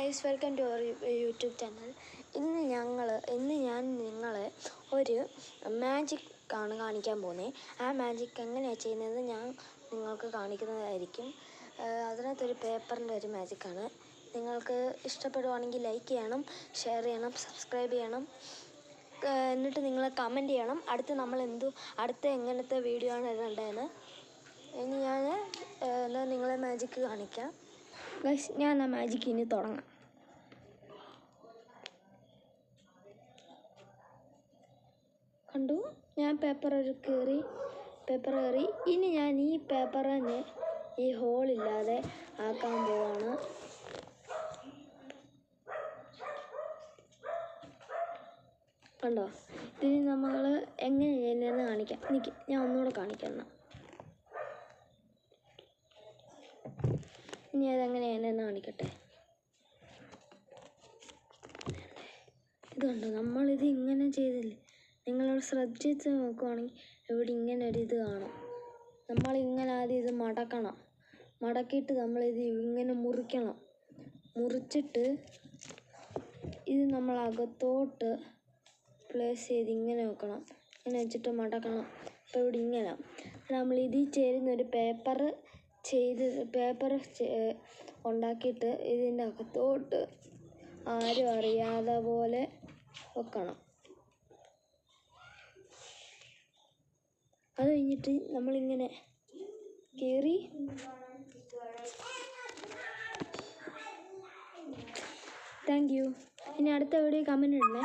Guys, welcome to our YouTube channel. ഇന്ന് ഞാൻ നിങ്ങളെ ഒരു മാജിക് ആണ് കാണിക്കാൻ പോകുന്നത്. ആ മാജിക് എങ്ങനെയാണ് ചെയ്യുന്നത് ഞാൻ നിങ്ങൾക്ക് കാണിക്കുന്നതായിരിക്കും. അതിനകത്തൊരു പേപ്പറിൻ്റെ ഒരു മാജിക്കാണ്. നിങ്ങൾക്ക് ഇഷ്ടപ്പെടുവാണെങ്കിൽ ലൈക്ക് ചെയ്യണം, ഷെയർ ചെയ്യണം, സബ്സ്ക്രൈബ് ചെയ്യണം. എന്നിട്ട് നിങ്ങൾ കമൻറ്റ് ചെയ്യണം അടുത്ത എങ്ങനത്തെ വീഡിയോ ആണ് ഇടേണ്ടതെന്ന്. ഇനി ഞാൻ നിങ്ങളെ മാജിക്ക് കാണിക്കാം. ഗൈസ്, ഞാൻ ആ മാജിക്ക് ഇനി തുടങ്ങാം. കണ്ടു, ഞാൻ പേപ്പർ കയറി. ഇനി ഞാൻ ഈ പേപ്പറിനെ ഈ ഹോളില്ലാതെ ആക്കാൻ പോവാണ്. കണ്ടോ, ഇതിന് നമ്മൾ എങ്ങനെ ചെയ്യുന്നതെന്ന് കാണിക്കാം. ഞാൻ ഒന്നുകൂടെ കാണിക്കാം. ഇനി അതെങ്ങനെ ചെയ്യുന്നതെന്ന് കാണിക്കട്ടെ. ഇതുണ്ട്, നമ്മളിത് ഇങ്ങനെ ചെയ്തില്ലേ. നിങ്ങളോട് ശ്രദ്ധിച്ച് നോക്കുവാണെങ്കിൽ ഇവിടെ ഇങ്ങനെ ഒരു ഇത് കാണും. നമ്മളിങ്ങനെ ആദ്യം ഇത് മടക്കിയിട്ട് നമ്മളിത് ഇങ്ങനെ മുറിച്ചിട്ട് ഇത് നമ്മൾ അകത്തോട്ട് പ്ലേസ് ചെയ്ത് ഇങ്ങനെ വെക്കണം. ഇങ്ങനെ വെച്ചിട്ട് മടക്കണം. അപ്പോൾ ഇവിടെ ഇങ്ങനെ നമ്മൾ ഇതിൽ ചേരുന്നൊരു പേപ്പർ ഉണ്ടാക്കിയിട്ട് ഇതിൻ്റെ അകത്തോട്ട് ആരും അറിയാതെ പോലെ വെക്കണം. അത് കഴിഞ്ഞിട്ട് നമ്മളിങ്ങനെ കയറി താങ്ക് യു. ഇനി അടുത്ത വീഡിയോ കമൻറ്റ് ഇടണേ.